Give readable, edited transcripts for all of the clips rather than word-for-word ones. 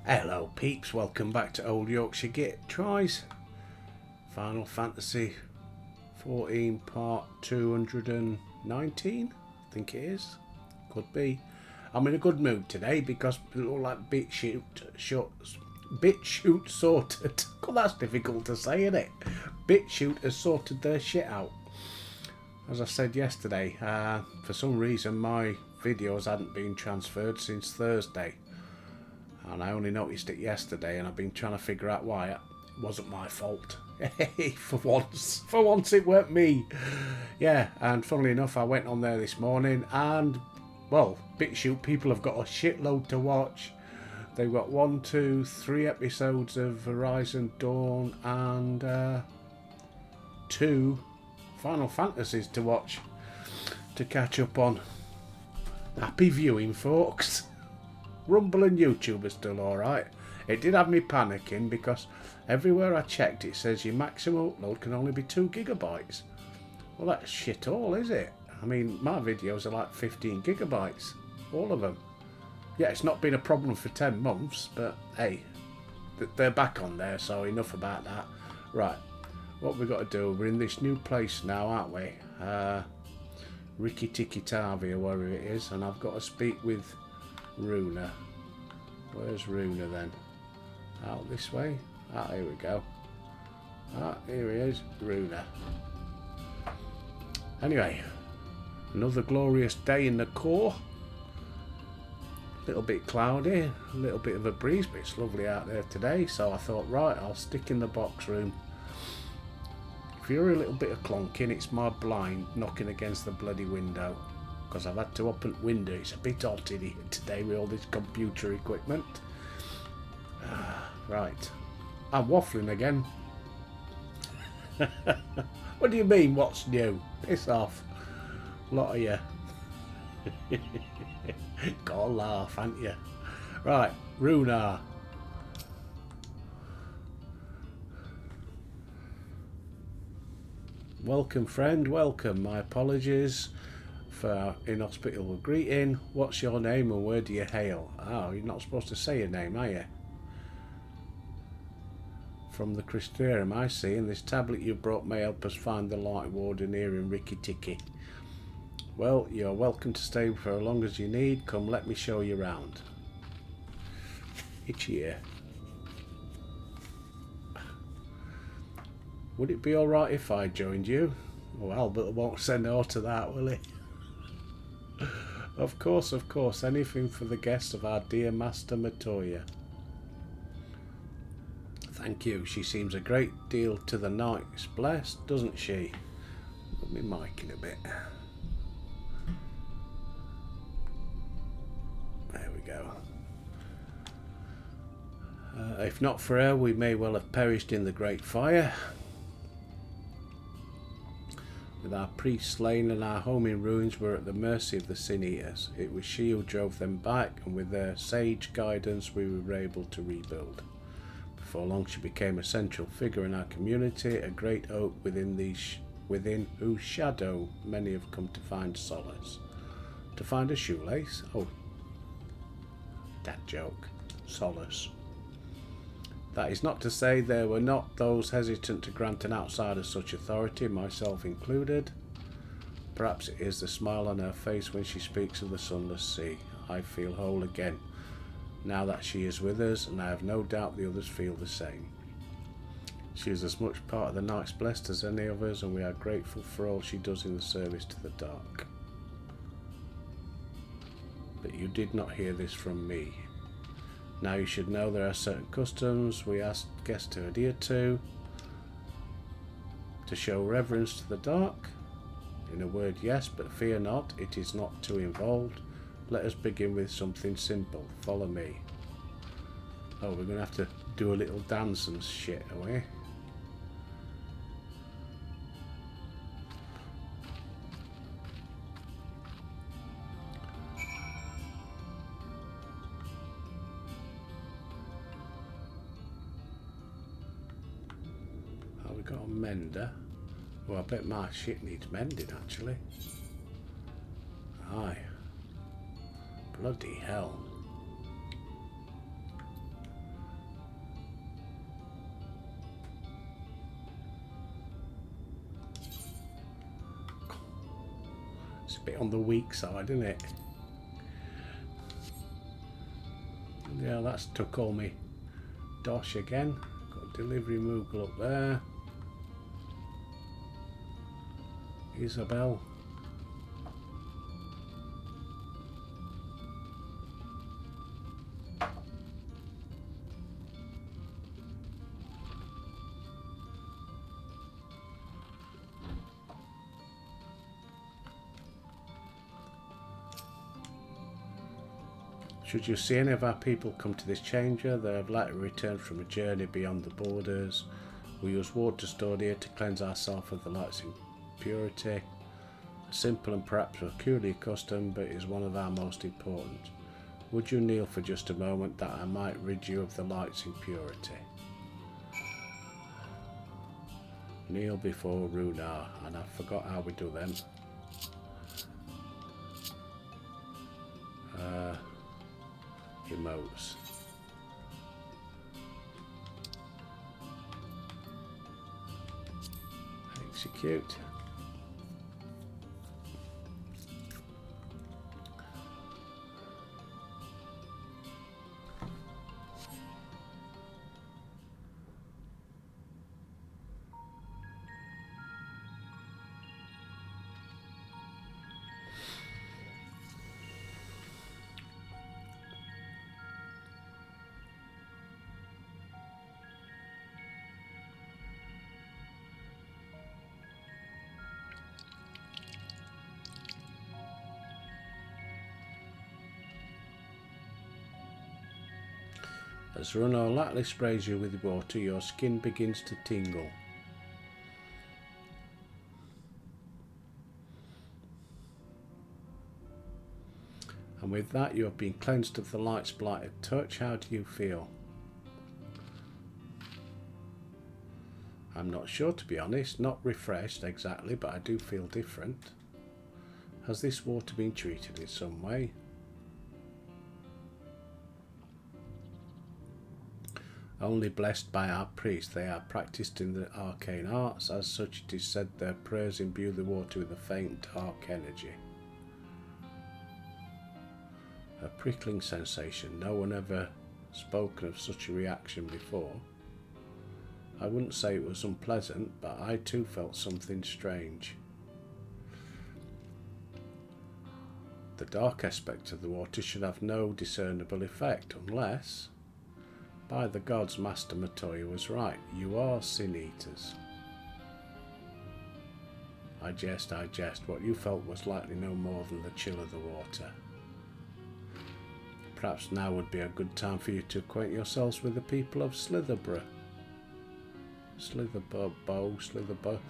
Hello peeps, welcome back to Old Yorkshire Git Tries. Final Fantasy 14 part 219, I think it is. Could be. I'm in a good mood today because it look like BitChute sorted. God, that's difficult to say, isn't it? BitChute has sorted their shit out. As I said yesterday, for some reason my videos hadn't been transferred since Thursday. And I only noticed it yesterday, and I've been trying to figure out why. It wasn't my fault. For once it weren't me. Yeah, and funnily enough, I went on there this morning, and, well, BitChute people have got a shitload to watch. They've got 1, 2, 3 episodes of Horizon Dawn, and 2 Final Fantasies to watch, to catch up on. Happy viewing, folks. Rumble and YouTube are still alright. It did have me panicking because everywhere I checked it says your maximum upload can only be 2 gigabytes. Well, that's shit all, is it? I mean, my videos are like 15 gigabytes. All of them. Yeah, it's not been a problem for 10 months, but hey, they're back on there, so enough about that. Right, what we've got to do, we're in this new place now, aren't we? Rikki-Tikki-Tavi, or wherever it is, and I've got to speak with Runa. Where's Runa then? Out this way? Ah, here we go. Ah, here he is, Runa. Anyway, another glorious day in the core. A little bit cloudy, a little bit of a breeze, but it's lovely out there today, so I thought, right, I'll stick in the box room. If you hear a little bit of clonking, it's my blind knocking against the bloody window. Because I've had to open the window. It's a bit hot in here today with all this computer equipment. Right. I'm waffling again. What do you mean, what's new? Piss off. A lot of you. Gotta laugh, ain't you? Right, Runa. Welcome, friend, welcome. My apologies for inhospitable greeting. What's your name and where do you hail? Oh, you're not supposed to say your name, are you? From the Crystarium, I see, and this tablet you brought may help us find the Light Warden here in Rikki-Tikki. Well, you're welcome to stay for as long as you need. Come, let me show you round. Itchy ear. Would it be alright if I joined you? Oh, Albert won't say no to that, will he? Of course, anything for the guest of our dear Master Matoya. Thank you, she seems a great deal to the Knights blessed, doesn't she? Put me mic in a bit. There we go. If not for her, we may well have perished in the Great Fire. With our priests slain and our home in ruins, we're at the mercy of the Sin Eaters. It was she who drove them back, and with their sage guidance we were able to rebuild. Before long she became a central figure in our community, a great oak within whose shadow many have come to find solace. To find a shoelace? Oh, that joke. Solace. That is not to say there were not those hesitant to grant an outsider such authority, myself included. Perhaps it is the smile on her face when she speaks of the sunless sea. I feel whole again, now that she is with us, and I have no doubt the others feel the same. She is as much part of the Knights Blessed as any of us, and we are grateful for all she does in the service to the dark. But you did not hear this from me. Now you should know there are certain customs we ask guests to adhere to show reverence to the dark. In a word, yes, but fear not, it is not too involved. Let us begin with something simple. Follow me. Oh, we're going to have to do a little dance and shit, are we? Oh, we got a mender. Well, I bet my shit needs mending, actually. Aye. Bloody hell. It's a bit on the weak side, isn't it? Yeah, that's took all me dosh again. Got delivery Moogle up there. Isabel. Should you see any of our people come to this changer, they have likely returned from a journey beyond the borders. We use water stored here to cleanse ourselves of the light's impurity. A simple and perhaps peculiar custom, but is one of our most important. Would you kneel for just a moment that I might rid you of the light's impurity? Kneel before Runar, and I forgot how we do them. Emotes. Execute. As Runar lightly sprays you with water, your skin begins to tingle. And with that, you have been cleansed of the light's blighted touch. How do you feel? I'm not sure, to be honest. Not refreshed exactly, but I do feel different. Has this water been treated in some way? Only blessed by our priests, they are practiced in the arcane arts. As such, it is said their prayers imbue the water with a faint dark energy. A prickling sensation. No one ever spoken of such a reaction before. I wouldn't say it was unpleasant, but I too felt something strange. The dark aspect of the water should have no discernible effect, unless... By the gods, Master Matoya was right. You are sin eaters. I jest. What you felt was likely no more than the chill of the water. Perhaps now would be a good time for you to acquaint yourselves with the people of Slitherborough. Slitherbuff.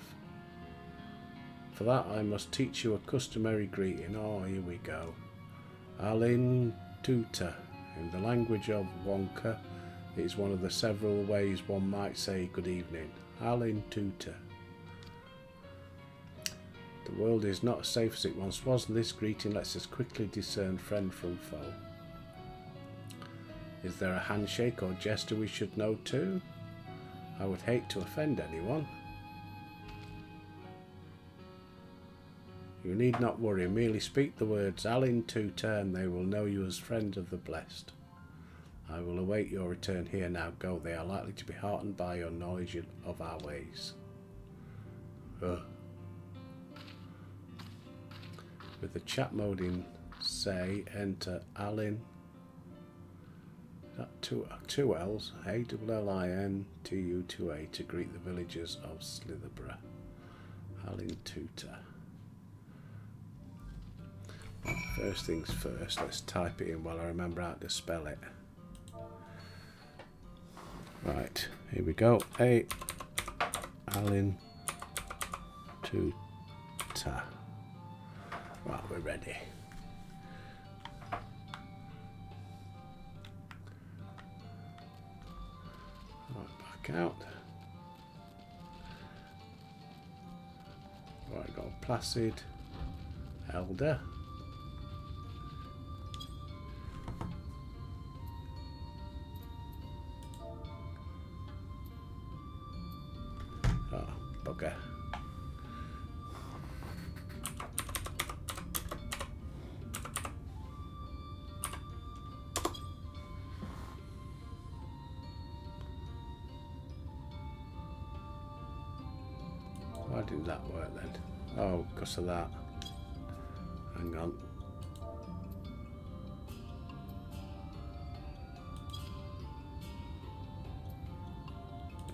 For that I must teach you a customary greeting. Oh, here we go. Alin Tuta. In the language of Wonka, it is one of the several ways one might say good evening. Alin Tuta. The world is not as safe as it once was, and this greeting lets us quickly discern friend from foe. Is there a handshake or gesture we should know too? I would hate to offend anyone. You need not worry, merely speak the words Alin Tuta and they will know you as friend of the blessed. I will await your return here. Now go, they are likely to be heartened by your knowledge of our ways. With the chat mode in, say, enter Alin. That two L's, ALLINTU2A to greet the villagers of Slitherborough. Alin Tuta. First things first, let's type it in while I remember how to spell it. Right, here we go. Alin Tuta. Right, we're ready. Right, back out. Right, got Placid, Elder. didn't that work then? Oh, because of that. Hang on.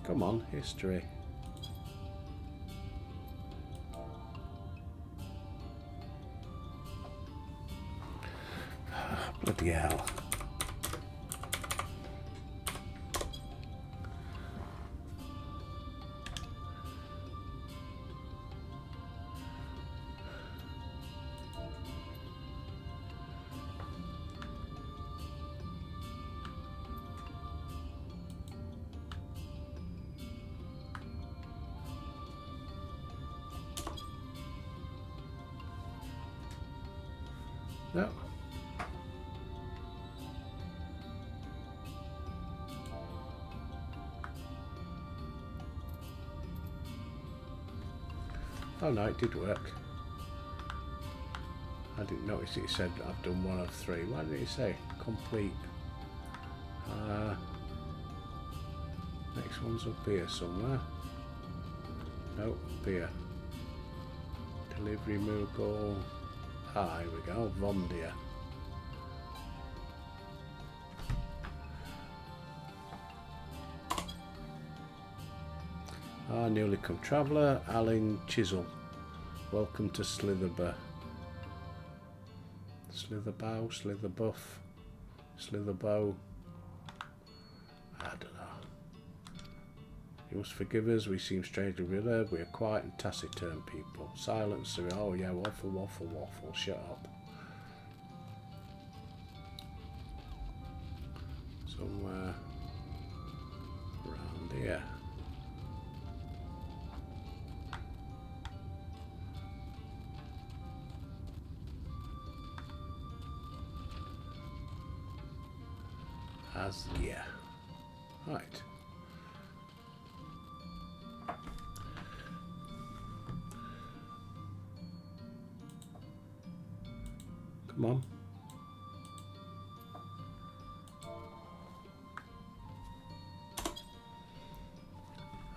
Come on, history. Bloody hell. No. Oh no, it did work. I didn't notice it said I've done 1 of 3. Why did it say complete? Next one's up here somewhere. Nope, up here. Delivery Moogle. Ah, here we go, Vondia. Ah, newly come traveller, Alan Chisel. Welcome to Slitherbow. Slitherbow, Slitherbuff, Slitherbow. I don't know. You must forgive us, we seem strangely reserved. We are quiet and taciturn people. Silence, oh yeah, waffle, waffle, waffle, shut up. Somewhere around here. Yeah. Right. Come on.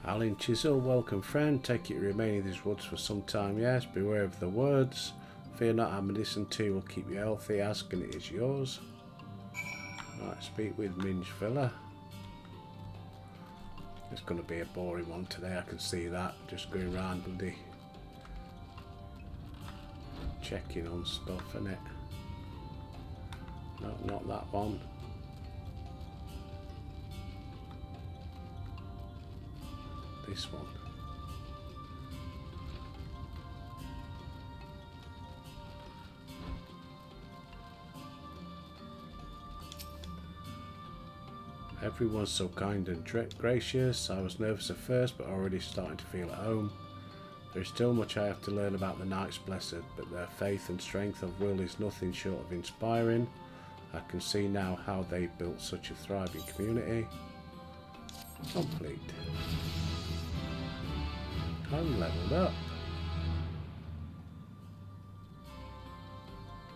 Alan Chisel, welcome friend. Take it you remain in these woods for some time, yes. Beware of the words. Fear not, Amundsen 2 will keep you healthy. Ask and it is yours. Right, speak with Minge Villa. It's going to be a boring one today, I can see that. Just going around bloody checking on stuff, innit? No, not that one. This one. Everyone's so kind and gracious. I was nervous at first, but already starting to feel at home. There is still much I have to learn about the Knights Blessed, but their faith and strength of will is nothing short of inspiring. I can see now how they built such a thriving community. Complete. I'm leveled up.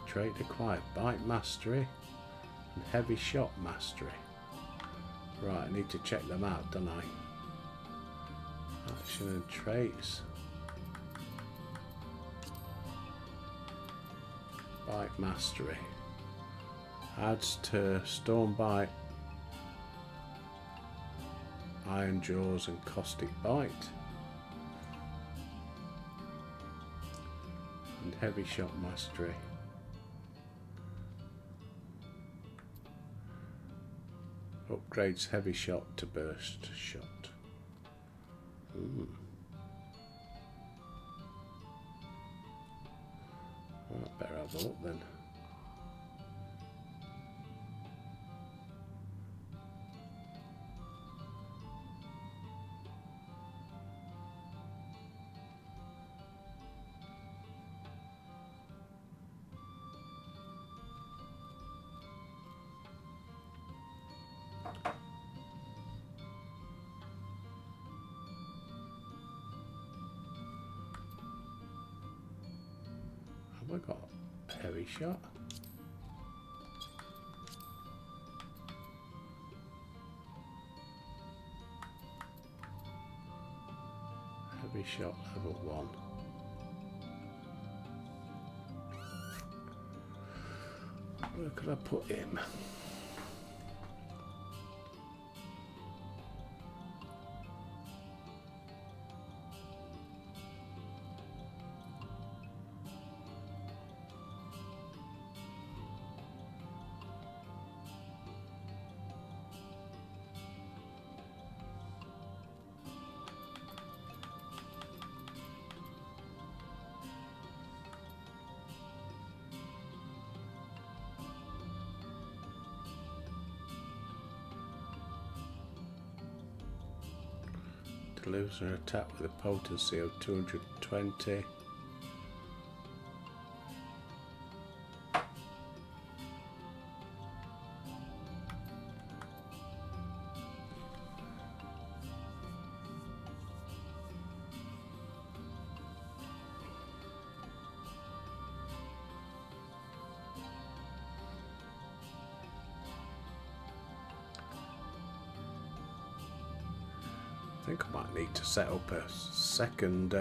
Trait acquired. Bite Mastery and Heavy Shot Mastery. Right, I need to check them out, don't I? Action and traits. Bite Mastery. Adds to Storm Bite, Iron Jaws and Caustic Bite. And Heavy Shot Mastery. Upgrades Heavy Shot to Burst Shot. Well, I better have a look then. Have I got a Heavy Shot? Heavy 3-shot level 1. Where could I put him? Delivers an attack with a potency of 220. I think I might need to set up a second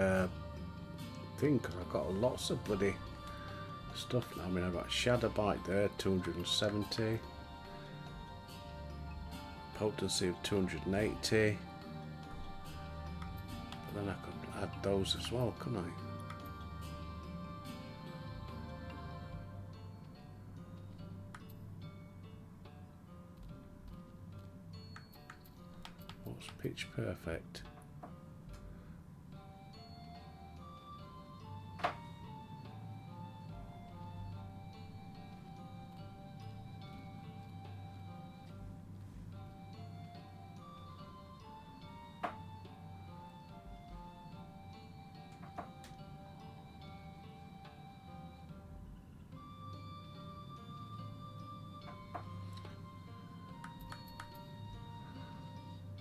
thing, because I've got lots of bloody stuff now. I mean, I've got Shadow Bite there, 270, potency of 280, but then I could add those as well, couldn't I? What's Pitch Perfect?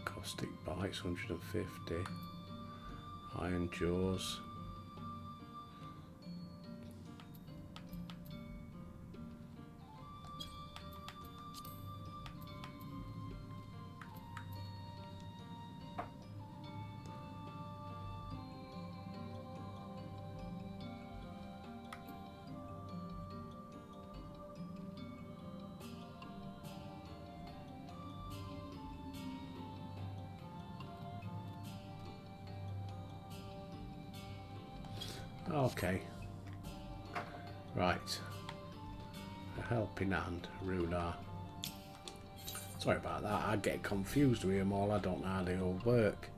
Caustic Bites 150, Iron Jaws, okay, right, a helping hand, Runar. Sorry about that, I get confused with them all, I don't know how they all work.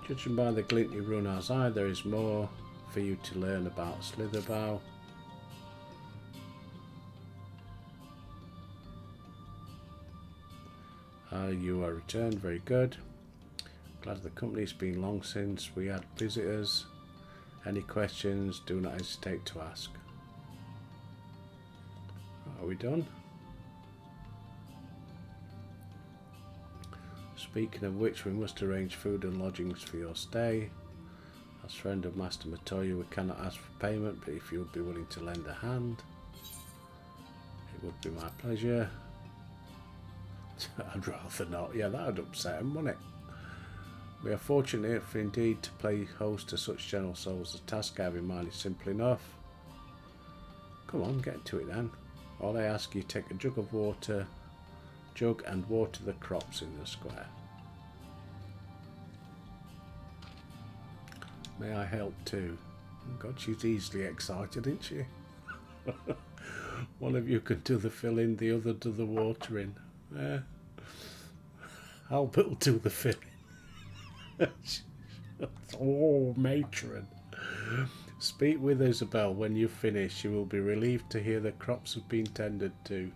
Judging by the glint in Runar's eye, there is more for you to learn about Slitherbow. You are returned, very good. Glad the company's been long since we had visitors. Any questions, do not hesitate to ask. Are we done? Speaking of which, we must arrange food and lodgings for your stay. As friend of Master Matoya, we cannot ask for payment, but if you would be willing to lend a hand, it would be my pleasure. I'd rather not. Yeah, that would upset him, wouldn't it? We are fortunate if indeed to play host to such gentle souls. The task I have in mind is simple enough. Come on, get to it then. All I ask you, take a jug and water the crops in the square. May I help too? Oh God, she's easily excited, isn't she? One of you can do the filling, the other do the watering. Albert will do the filling. Oh, matron. Speak with Isabel. When you finish, she will be relieved to hear the crops have been tended to.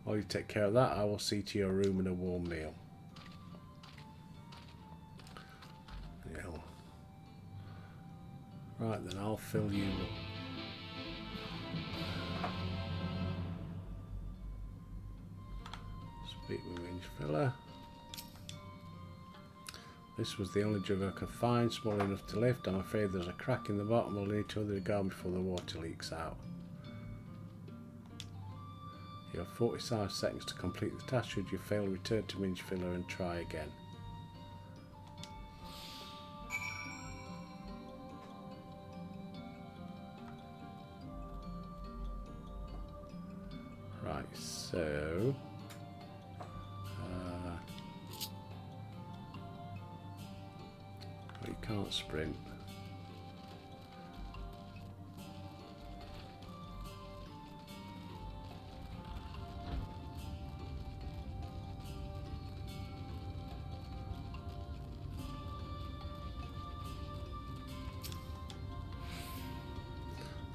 While you take care of that, I will see to your room and a warm meal. Yeah. Right then, I'll fill you up. Speak with Range Filler. This was the only jug I could find, small enough to lift. I'm afraid there's a crack in the bottom. We'll need to go before the water leaks out. You have 45 seconds to complete the task. Should you fail, return to Minge Filler and try again. So you can't sprint.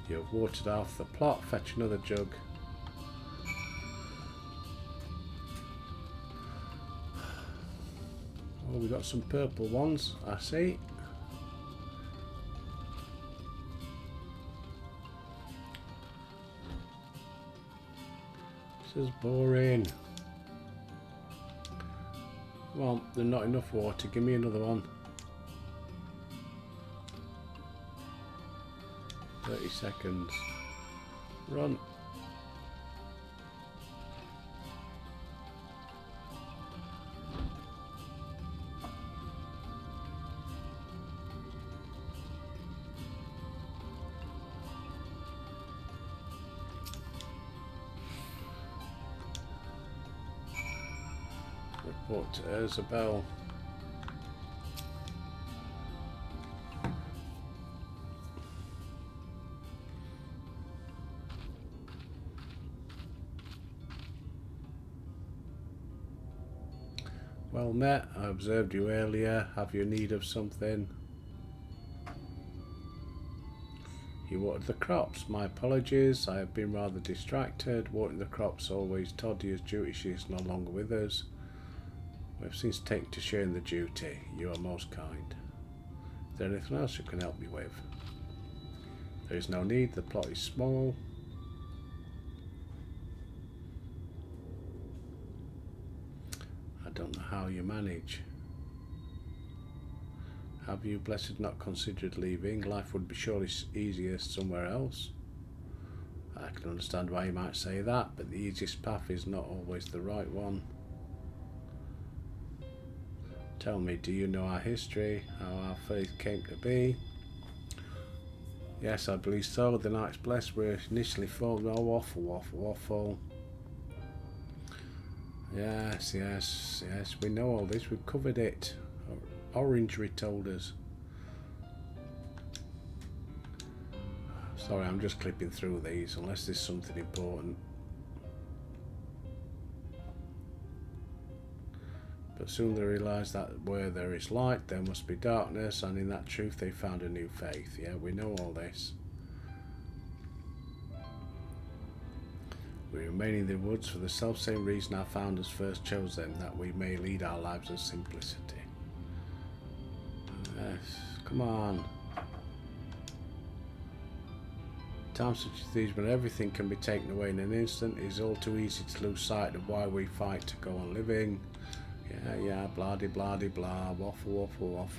You've watered half the plot. Fetch another jug. Oh, we got some purple ones, I see. This is boring. Well, there's not enough water. Give me another one. 30 seconds. Run. Report to Isabel. Well met, I observed you earlier. Have you need of something? You watered the crops. My apologies, I have been rather distracted. Watering the crops always Toddy's duty. She is no longer with us. We have since taken to sharing the duty. You are most kind. Is there anything else you can help me with? There is no need, the plot is small. I don't know how you manage. Have you, blessed, not considered leaving? Life would be surely easier somewhere else. I can understand why you might say that, but the easiest path is not always the right one. Tell me, do you know our history, how our faith came to be? Yes, I believe so. The Knights Blessed were initially formed. Oh, waffle. Yes, we know all this. We've covered it. Orangery told us. Sorry, I'm just clipping through these, unless there's something important. But soon they realised that where there is light, there must be darkness, and in that truth they found a new faith. Yeah, we know all this. We remain in the woods for the self-same reason our founders first chose them, that we may lead our lives in simplicity. Yes, come on. Times such as these, when everything can be taken away in an instant, it is all too easy to lose sight of why we fight to go on living. Yeah, blah-de-blah-de-blah, waffle,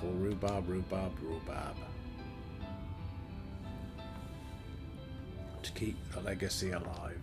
rhubarb. To keep the legacy alive.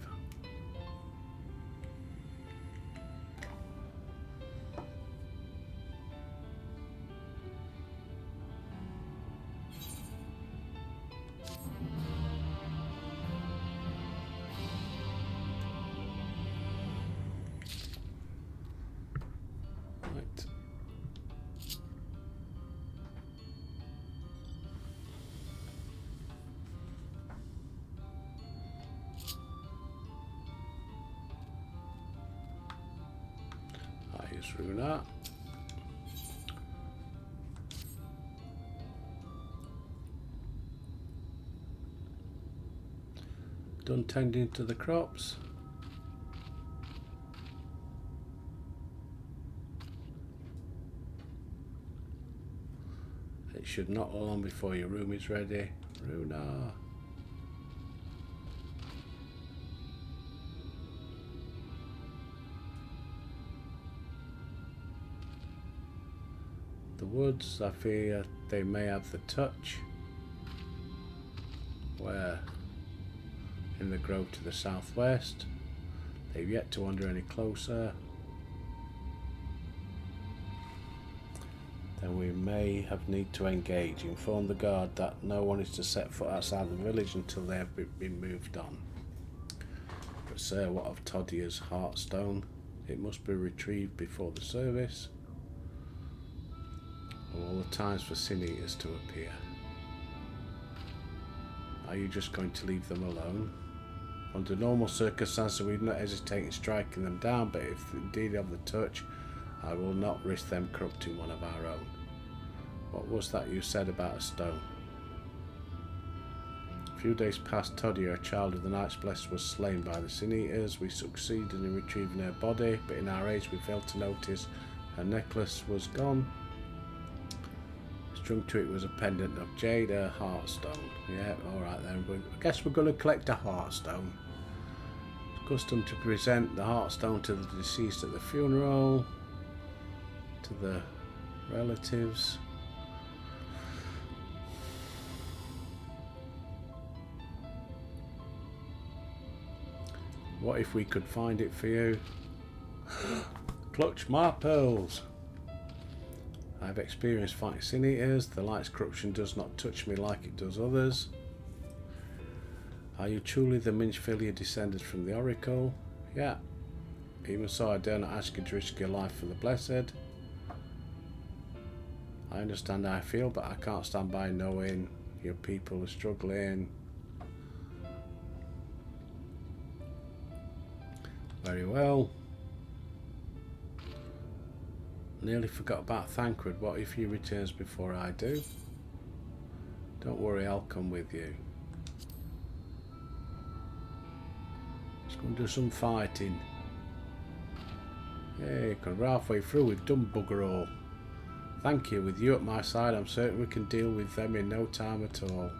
Through that. Done tending to the crops. It should not long before your room is ready. Runa. The woods, I fear they may have the touch. Where? In the grove to the southwest. They've yet to wander any closer. Then we may have need to engage. Inform the guard that no one is to set foot outside the village until they have been moved on. Sir, what of Todier's Heartstone? It must be retrieved before the service. All the times for Sin Eaters to appear. Are you just going to leave them alone? Under normal circumstances, we'd not hesitate in striking them down, but if indeed of the touch, I will not risk them corrupting one of our own. What was that you said about a stone? A few days past, Todier, a child of the Knights Blessed, was slain by the Sin Eaters. We succeeded in retrieving her body, but in our haste we failed to notice her necklace was gone. Strung to it was a pendant of jade, a heartstone. Yeah, alright then. I guess we're going to collect a heartstone. It's custom to present the heartstone to the deceased at the funeral, to the relatives. What if we could find it for you? Clutch my pearls. I've experienced fighting Sin Eaters. The light's corruption does not touch me like it does others. Are you truly the Minchfilia descended from the Oracle? Yeah. Even so, I dare not ask you to risk your life for the Blessed. I understand how I feel, but I can't stand by knowing your people are struggling. Very well. Nearly forgot about Thancred. What if he returns before I do? Don't worry, I'll come with you. Let's go and do some fighting. Hey, we're halfway through. We've done bugger all. Thank you. With you at my side, I'm certain we can deal with them in no time at all.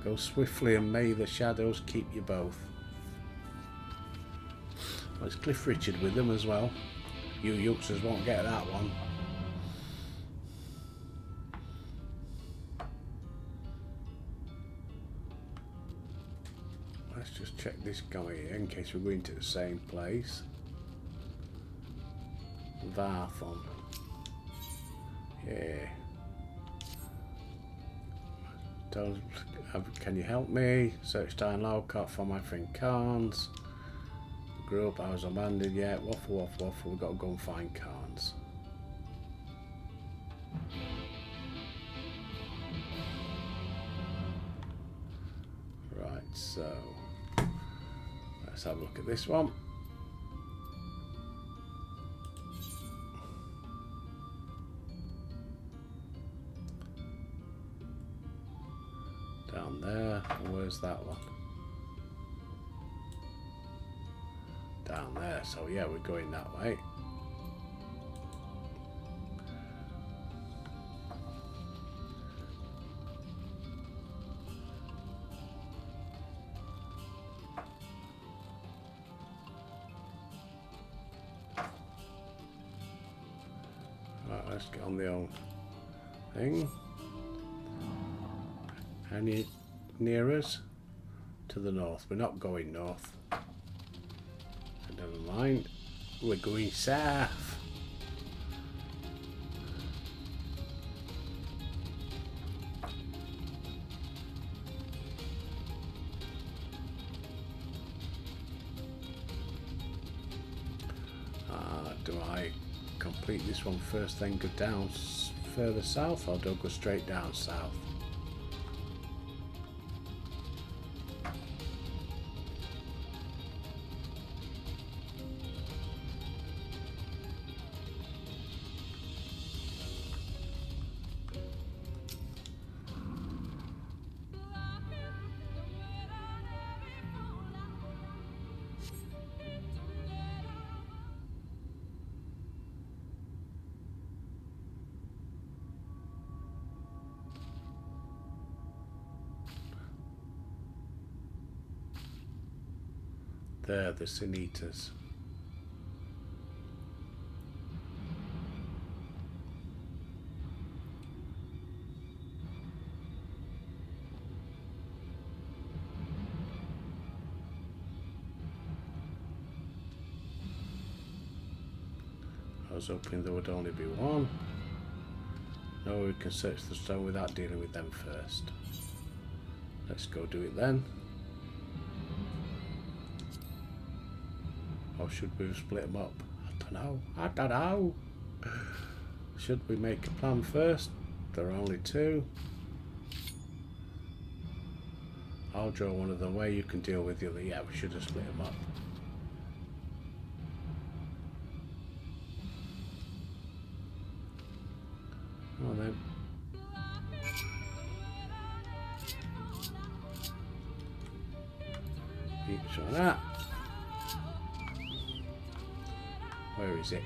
Go swiftly and may the shadows keep you both. Well, it's Cliff Richard with them as well. You youngsters won't get that one. Let's just check this guy here in case we're going to the same place. Varthon. Yeah. Can you help me? Search down Lowcott for my friend Carnes. Grew up, I was abandoned yet. Waffle, waffle, waffle. We've got to go and find Carnes. Right, so let's have a look at this one. Down there. Where's that one? Down there, so yeah, we're going that way. Right, let's get on the old thing. Any near us? To the north. We're not going north. Never mind. We're going south. Do I complete this one first, then go down further south, or do I go straight down south? There, the Sin Eaters. I was hoping there would only be one. No, we can search the stone without dealing with them first. Let's go do it then. or should we split them up? I don't know. Should we make a plan first? There are only two. I'll draw one of them where you can deal with the other. Yeah, we should have split them up. Oh, then. Each like that. Where is it?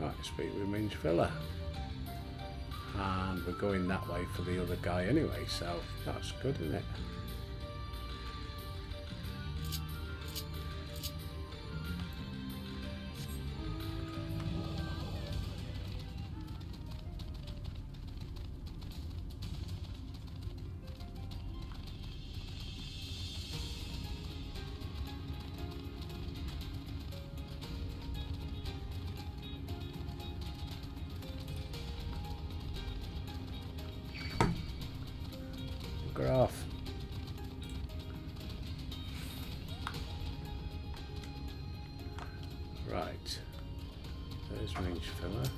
Right, speak with Minge Filler. And we're going that way for the other guy anyway, so that's good, isn't it? Off. Right, there's Minge Filler.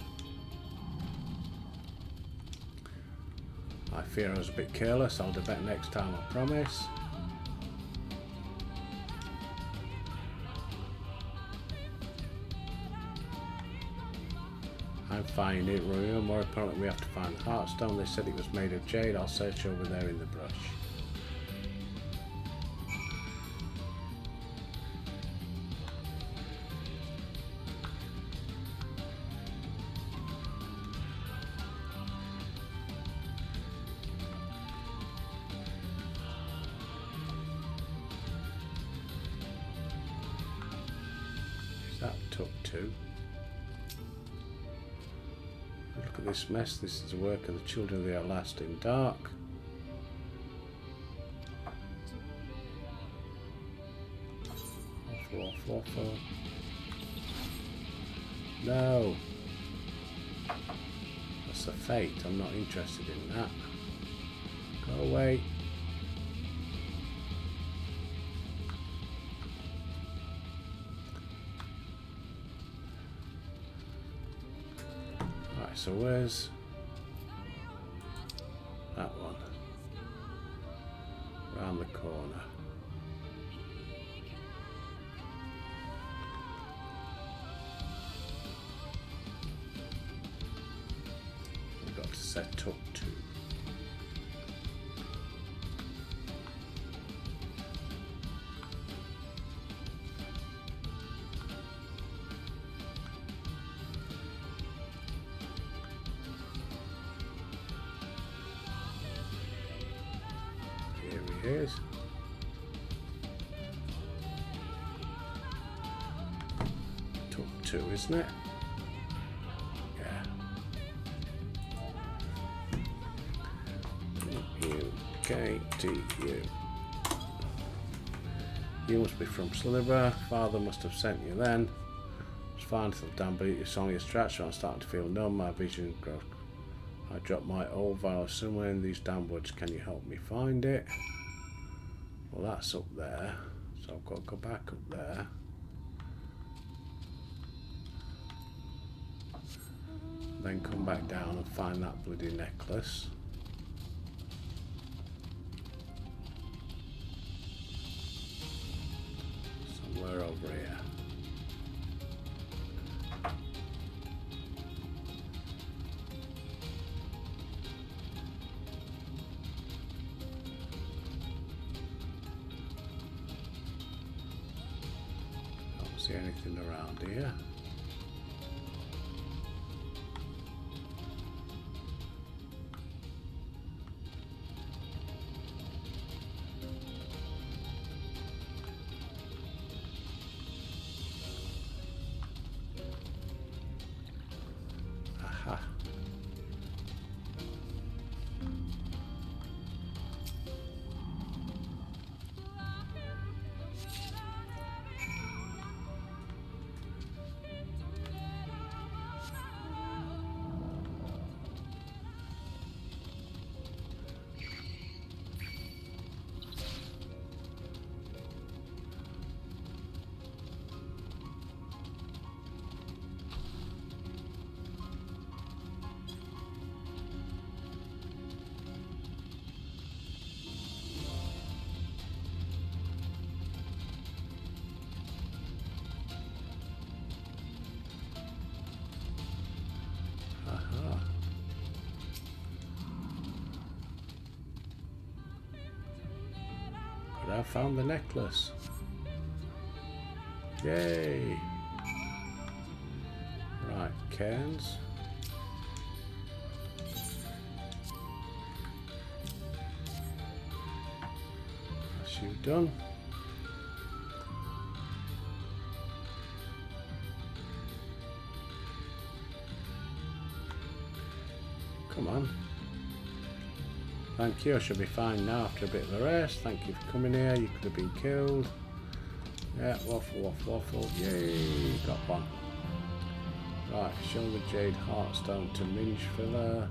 I fear I was a bit careless. I'll do better next time, I promise. I'm finding it, Royal. More apparently we have to find the Heartstone. They said it was made of jade. I'll search over there in the brush. That took two. Look at this mess. This is the work of the children of the everlasting dark. Awful. No. That's a fate. I'm not interested in that. Go away. So where's that one? Round the corner. We've got to set up two. Here's took two, isn't it? Yeah. U-K-T-U. You must be from Sliver. Father must have sent you then. It's fine till down, but it's only a stretch, so I'm starting to feel numb. My vision grows. I dropped my old vial somewhere in these damn woods. Can you help me find it? Well, that's up there, so I've got to go back up there. Then come back down and find that bloody necklace. Somewhere over here. See anything around here? Aha. Aha. But I found the necklace. Yay! Right, Cairns. That's you done. Come on. Thank you, I should be fine now after a bit of a rest. Thank you for coming here, you could have been killed. Yeah, waffle, waffle, waffle. Yay, got one. Right, show the Jade Heartstone to Minchfiller.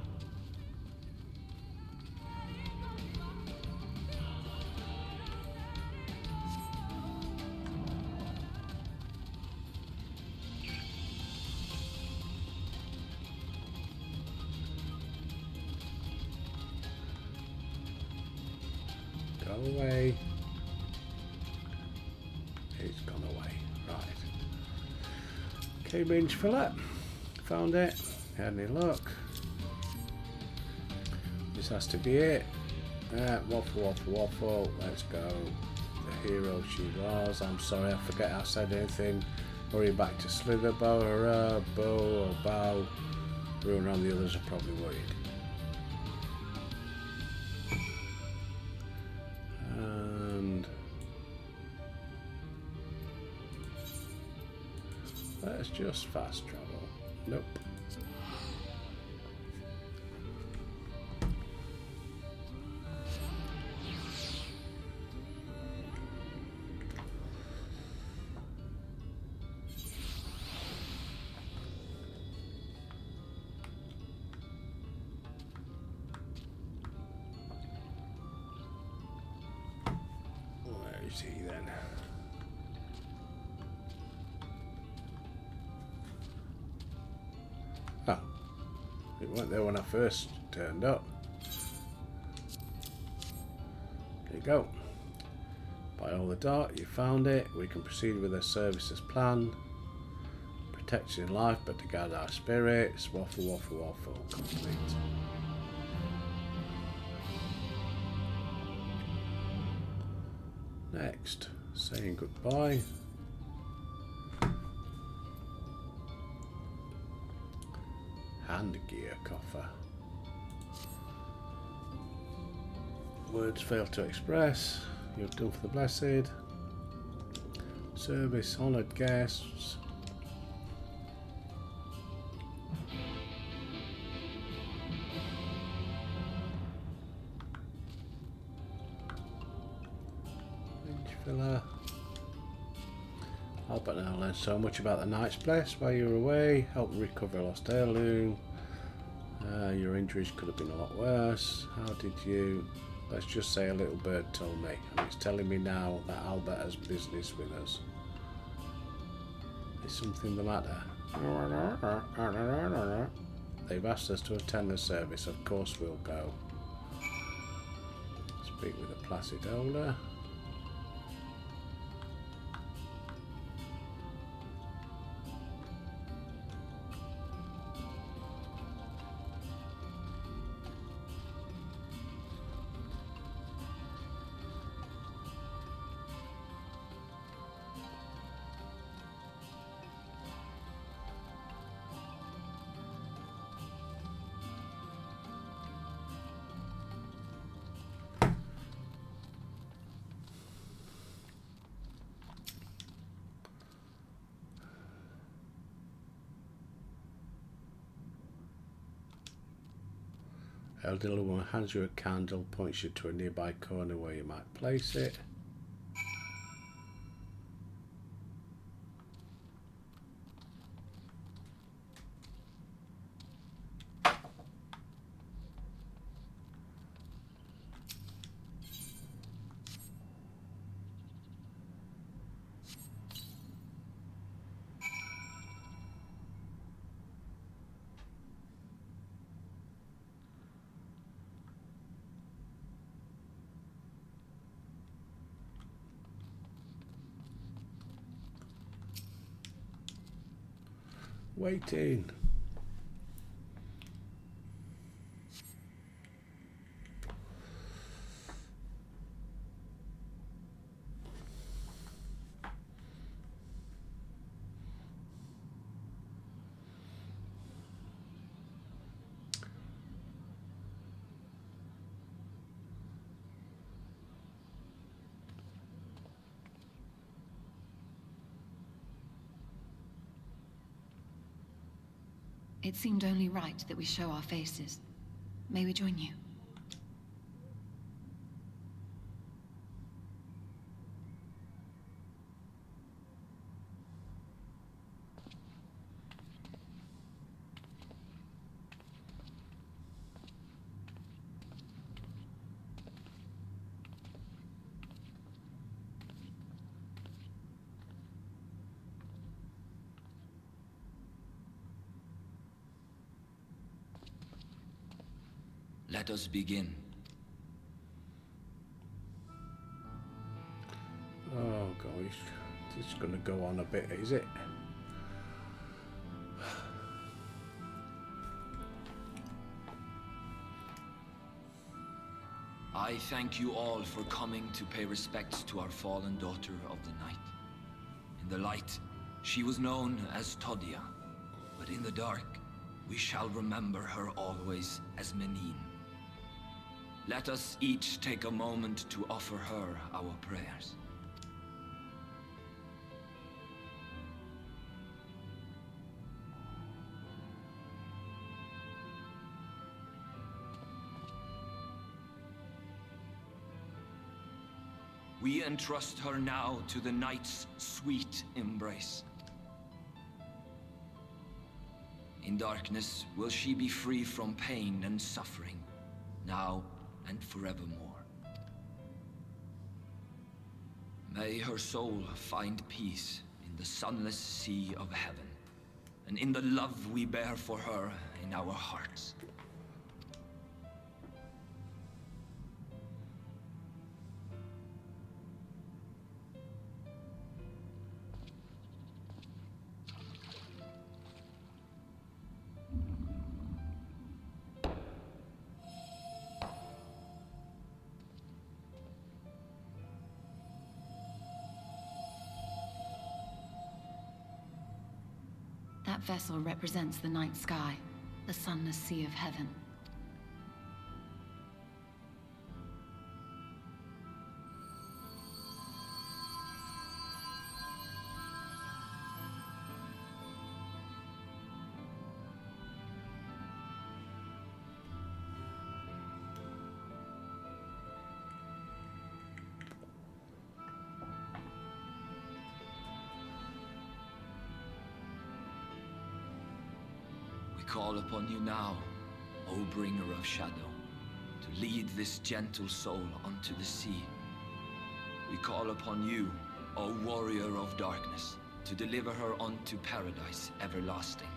Go away. It's gone away. Right. Okay, Minchfiller. Found it. Had any luck? This has to be it. Waffle, waffle, waffle. Let's go. The hero she was. I'm sorry, I forget I said anything. Hurry back to Slitherbow. Hurrah, bow or bow. Ruin around the others are probably worried. And let's just fast travel. Nope. Where is he then? Oh, it weren't there when I first turned up. There you go. By all the dart, you found it. We can proceed with the service as planned. Protection in life, but to guard our spirits. Waffle, waffle, waffle. Complete. Next, saying goodbye. Hand gear coffer. Words fail to express. You've done for the blessed. Service, honoured guests. Minchfiller. Albert now learned so much about the Knight's Place while you were away. Helped recover a lost heirloom. Your injuries could have been a lot worse. How did you... Let's just say a little bird told me, and it's telling me now that Albert has business with us. Is something the matter? They've asked us to attend the service. Of course we'll go. Speak with a placid elder. Elderly woman hands you a candle, points you to a nearby corner where you might place it. Waiting. It seemed only right that we show our faces. May we join you? Let us begin. Oh gosh, it's going to go on a bit, is it? I thank you all for coming to pay respects to our fallen daughter of the night. In the light, she was known as Todia, but in the dark, we shall remember her always as Menine. Let us each take a moment to offer her our prayers. We entrust her now to the night's sweet embrace. In darkness will she be free from pain and suffering, now and forevermore. May her soul find peace in the sunless sea of heaven, and in the love we bear for her in our hearts. That vessel represents the night sky, the sunless sea of heaven. Call upon you now, O bringer of shadow, to lead this gentle soul onto the sea. We call upon you, O warrior of darkness, to deliver her unto paradise everlasting.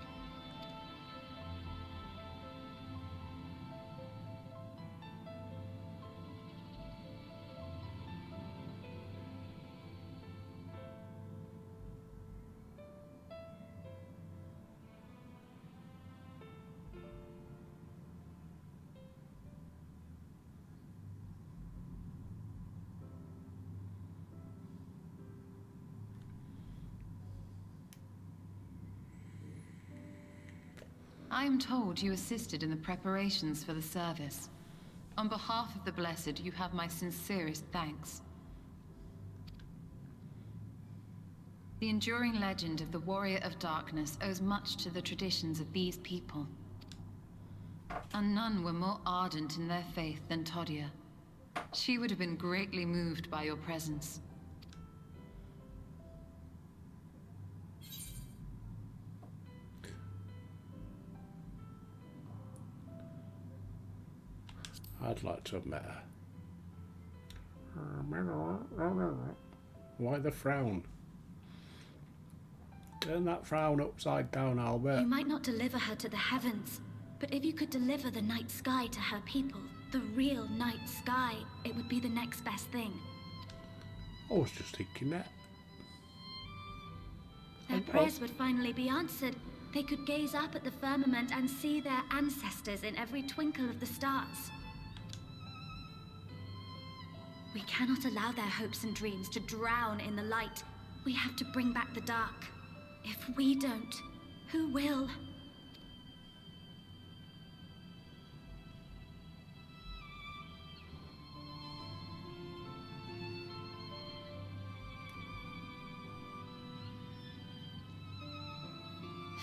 I am told you assisted in the preparations for the service. On behalf of the Blessed, you have my sincerest thanks. The enduring legend of the Warrior of Darkness owes much to the traditions of these people. And none were more ardent in their faith than Todia. She would have been greatly moved by your presence. I'd like to have met her. Why the frown? Turn that frown upside down, Albert. You might not deliver her to the heavens, but if you could deliver the night sky to her people, the real night sky, it would be the next best thing. I was just thinking that. Their prayers would finally be answered. They could gaze up at the firmament and see their ancestors in every twinkle of the stars. We cannot allow their hopes and dreams to drown in the light. We have to bring back the dark. If we don't, who will?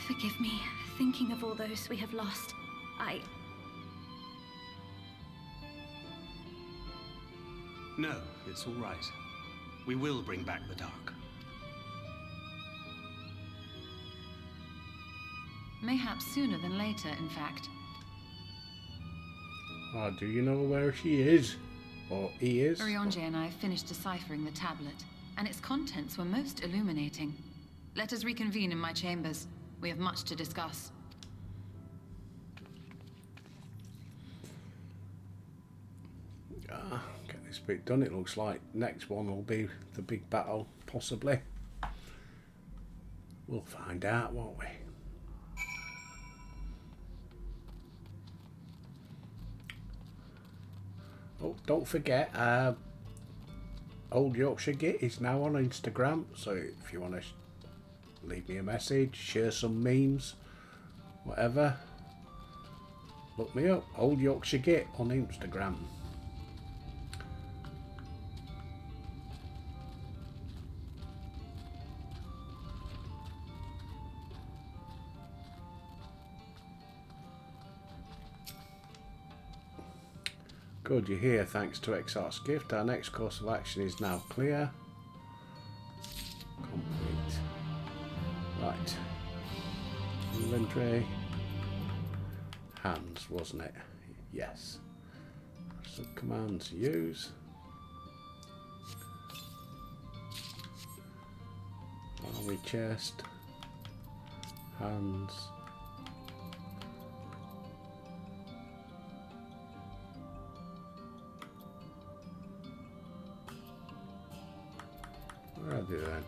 Forgive me, thinking of all those we have lost. No, it's all right. We will bring back the dark. Mayhaps sooner than later, in fact. Oh, do you know where she is? Or he is? Urianger and I finished deciphering the tablet, and its contents were most illuminating. Let us reconvene in my chambers. We have much to discuss. Get this bit done. It looks like next one will be the big battle, possibly. We'll find out, won't we? Oh, don't forget, Old Yorkshire Git is now on Instagram, so if you want to leave me a message, share some memes, whatever, look me up, Old Yorkshire Git on Instagram. Good, you're here thanks to Exarch's gift. Our next course of action is now clear. Complete. Right. Inventory. Hands, wasn't it? Yes. Some commands use. Army chest. Hands. Where are they then?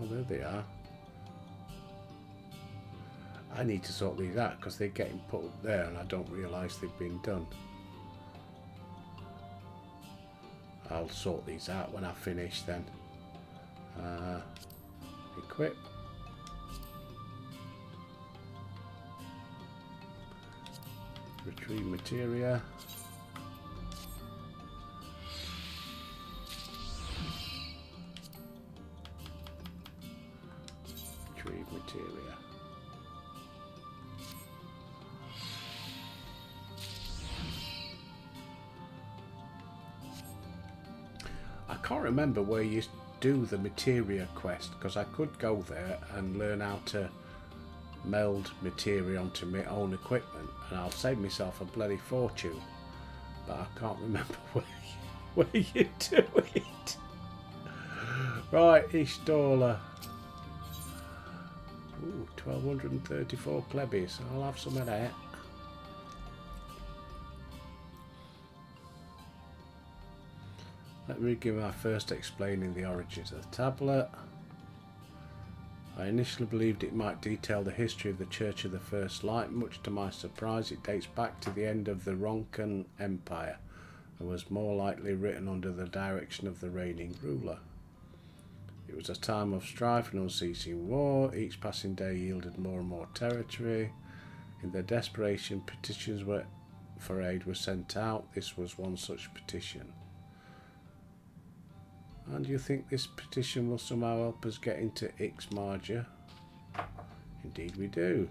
Oh, there they are. I need to sort these out because they're getting put up there and I don't realise they've been done. I'll sort these out when I finish then. Equip. Retrieve materia. Retrieve materia. I can't remember where you do the materia quest because I could go there and learn how to meld materia onto my own equipment and I'll save myself a bloody fortune, but I can't remember where you do it. Right, Ishtola. Ooh, 1234 plebbies. I'll have some of that. Let me give my first explaining the origins of the tablet. I initially believed it might detail the history of the Church of the First Light. Much to my surprise, it dates back to the end of the Ronkan Empire and was more likely written under the direction of the reigning ruler. It was a time of strife and unceasing war. Each passing day yielded more and more territory. In their desperation, petitions for aid were sent out. This was one such petition. And you think this petition will somehow help us get into Ixmarja? Indeed we do.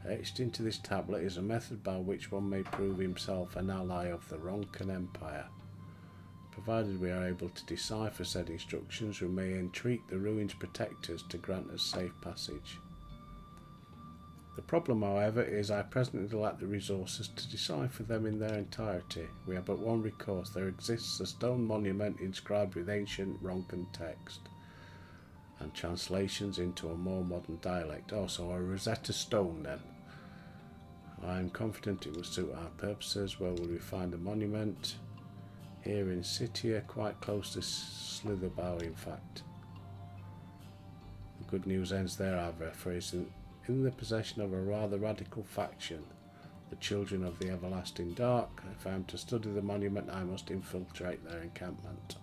Etched into this tablet is a method by which one may prove himself an ally of the Ronkan Empire. Provided we are able to decipher said instructions, we may entreat the ruin's protectors to grant us safe passage. The problem, however, is I presently lack the resources to decipher them in their entirety. We have but one recourse. There exists a stone monument inscribed with ancient Ronkan text and translations into a more modern dialect. Also, a Rosetta Stone then. I am confident it will suit our purposes. Where will we find the monument? Here in Sitia, quite close to Slitherbow, in fact. The good news ends there, however, for it's in the possession of a rather radical faction, the Children of the Everlasting Dark. If I am to study the monument, I must infiltrate their encampment.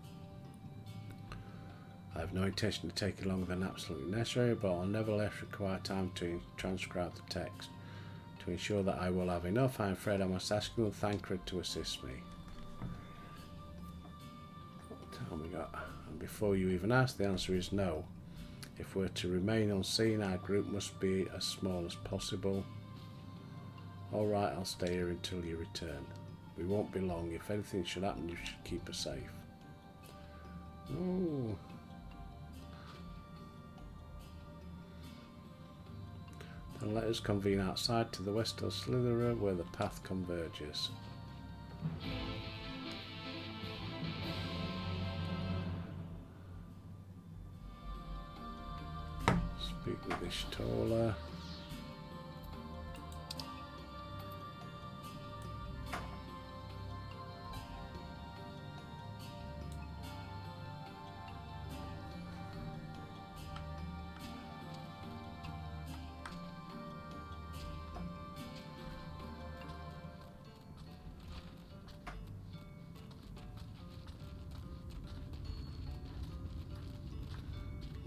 I have no intention of taking longer than absolutely necessary, but I'll nevertheless require time to transcribe the text. To ensure that I will have enough, I am afraid I must ask you and Thancred to assist me. What time we got? And before you even ask, the answer is no. If we're to remain unseen, our group must be as small as possible. Alright, I'll stay here until you return. We won't be long. If anything should happen, you should keep us safe. Ooh. Then let us convene outside to the west of Slitherbow, where the path converges. Speak with Ishtola.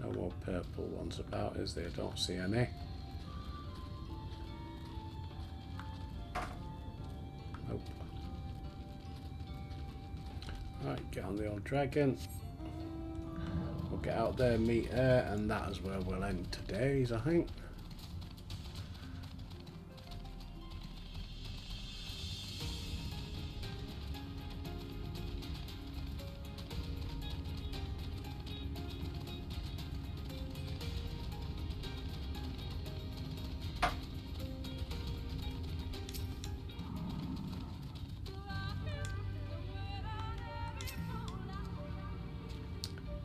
No more purple ones about, is there? I don't see any. Nope. Right, get on the old dragon. We'll get out there, meet her, and that is where we'll end today's, I think.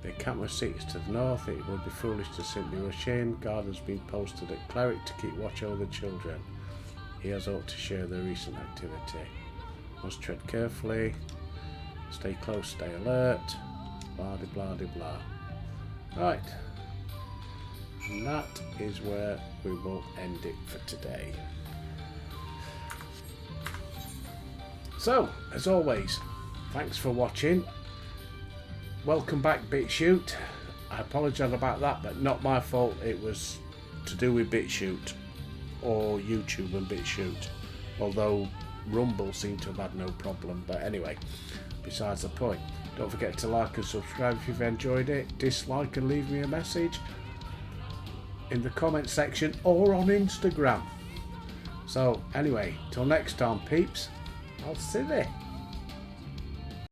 The encampment seats to the north. It would be foolish to simply rush in. Guard has been posted at Cleric to keep watch over the children. He has ought to share their recent activity. Must tread carefully. Stay close, stay alert. Blah de blah de blah. Right. And that is where we will end it for today. So, as always, thanks for watching. Welcome back, BitChute. I apologise about that, but not my fault. It was to do with BitChute, or YouTube and BitChute, although Rumble seemed to have had no problem. But anyway, besides the point. Don't forget to like and subscribe if you've enjoyed it. Dislike and leave me a message in the comment section or on Instagram. So anyway, till next time, peeps, I'll see you.